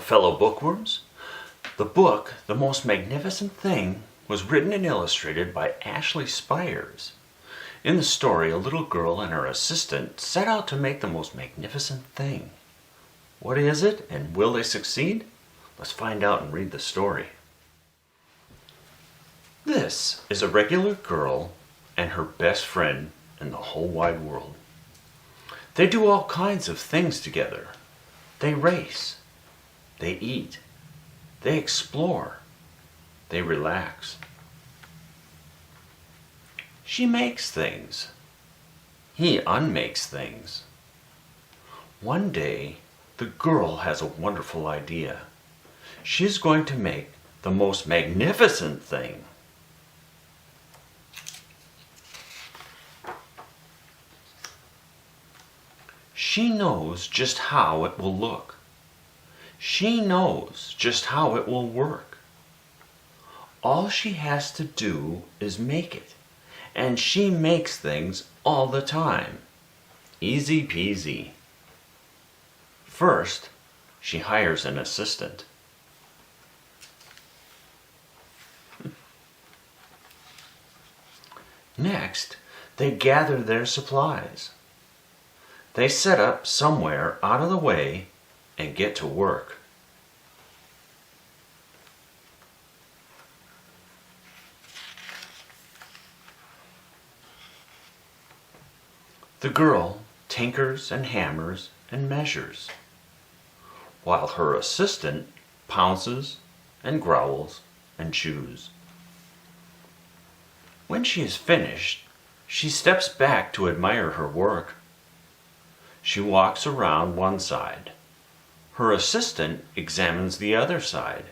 fellow bookworms. The book, The Most Magnificent Thing, was written and illustrated by Spires. In the story, a little girl and her assistant set out to make the most magnificent thing. What is it, and will they succeed? Let's find out and read the story. This is a regular girl and her best friend in the whole wide world. They do all kinds of things together. They race. They eat. They explore. They relax. She makes things. He unmakes things. One day, the girl has a wonderful idea. She's going to make the most magnificent thing. She knows just how it will look. She knows just how it will work. All she has to do is make it, and she makes things all the time. Easy peasy. First, she hires an assistant. Next, they gather their supplies. They set up somewhere out of the way and get to work. The girl tinkers and hammers and measures, while her assistant pounces and growls and chews. When she is finished, she steps back to admire her work. She walks around one side. Her assistant examines the other side.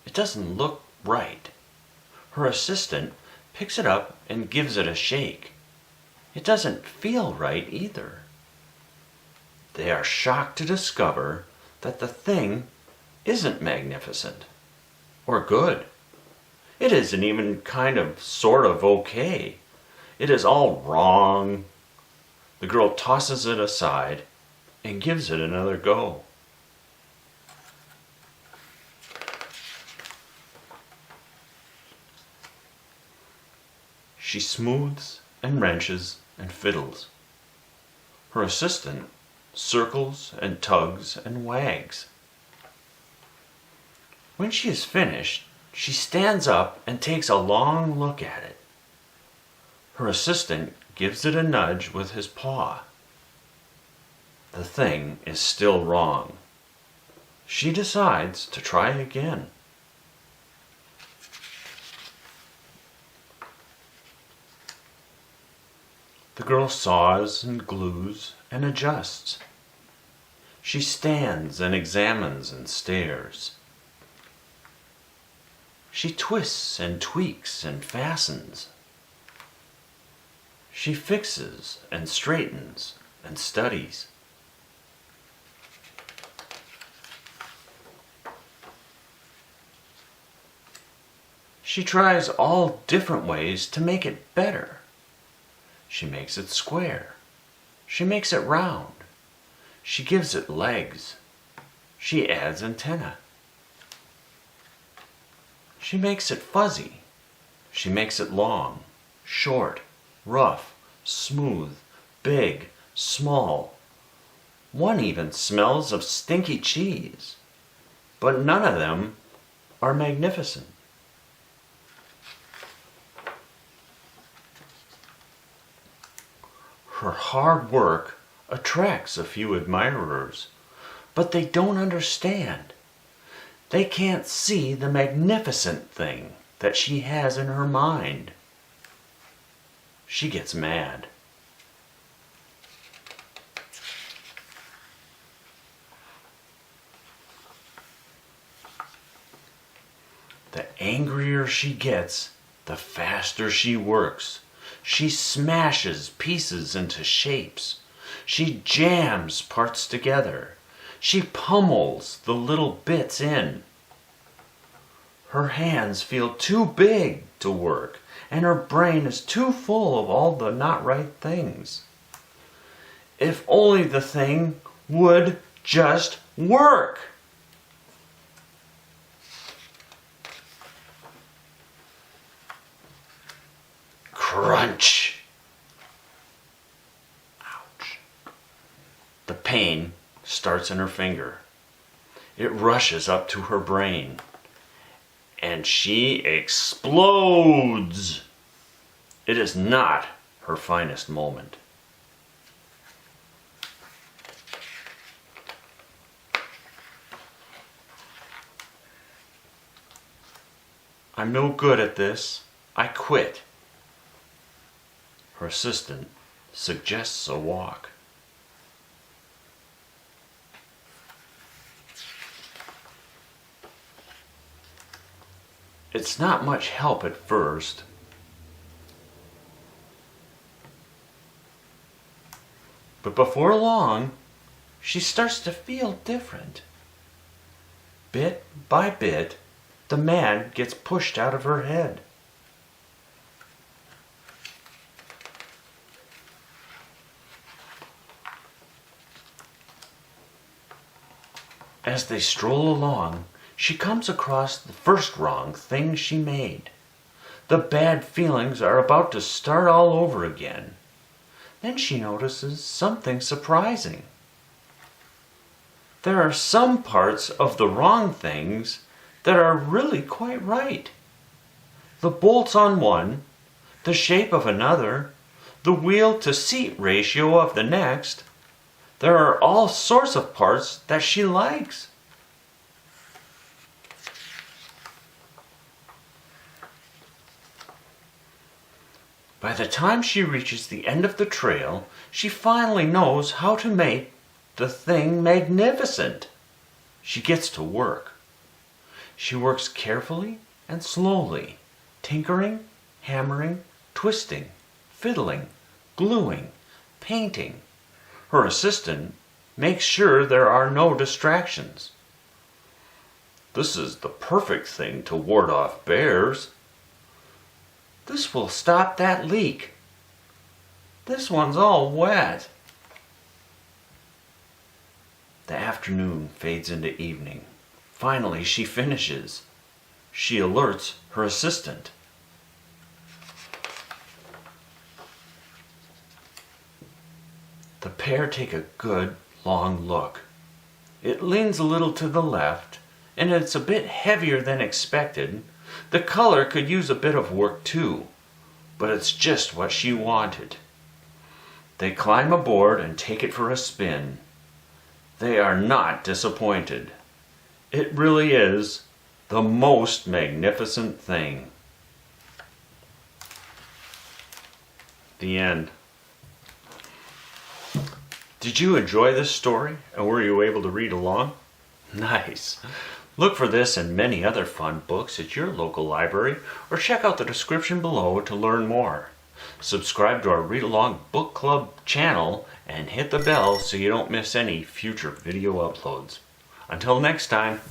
It doesn't look right. Her assistant picks it up and gives it a shake. It doesn't feel right either. They are shocked to discover that the thing isn't magnificent or good. It isn't even sort of okay. It is all wrong. The girl tosses it aside and gives it another go. She smooths and wrenches and fiddles. Her assistant circles and tugs and wags. When she is finished, she stands up and takes a long look at it. Her assistant gives it a nudge with his paw. The thing is still wrong. She decides to try again. The girl saws and glues and adjusts. She stands and examines and stares. She twists and tweaks and fastens. She fixes and straightens and studies. She tries all different ways to make it better. She makes it square. She makes it round. She gives it legs. She adds antennae. She makes it fuzzy. She makes it long, short, rough, smooth, big, small. One even smells of stinky cheese. But none of them are magnificent. Her hard work attracts a few admirers, but they don't understand. They can't see the magnificent thing that she has in her mind. She gets mad. The angrier she gets, the faster she works. She smashes pieces into shapes. She jams parts together. She pummels the little bits in. Her hands feel too big to work, and her brain is too full of all the not right things. If only the thing would just work. pain starts in her finger. It rushes up to her brain, and she explodes. It is not her finest moment. I'm no good at this. I quit. Her assistant suggests a walk. It's not much help at first. But before long, she starts to feel different. Bit by bit, the man gets pushed out of her head. As they stroll along, she comes across the first wrong thing she made. The bad feelings are about to start all over again. Then she notices something surprising. There are some parts of the wrong things that are really quite right. The bolts on one, the shape of another, the wheel to seat ratio of the next. There are all sorts of parts that she likes. By the time she reaches the end of the trail, she finally knows how to make the thing magnificent. She gets to work. She works carefully and slowly, tinkering, hammering, twisting, fiddling, gluing, painting. Her assistant makes sure there are no distractions. This is the perfect thing to ward off bears. This will stop that leak. This one's all wet. The afternoon fades into evening. Finally, she finishes. She alerts her assistant. The pair take a good, long look. It leans a little to the left, and it's a bit heavier than expected. The color could use a bit of work too, but it's just what she wanted. They climb aboard and take it for a spin. They are not disappointed. It really is the most magnificent thing. The end. Did you enjoy this story, and were you able to read along? Nice. Look for this and many other fun books at your local library, or check out the description below to learn more. Subscribe to our Read Along Book Club channel and hit the bell so you don't miss any future video uploads. Until next time.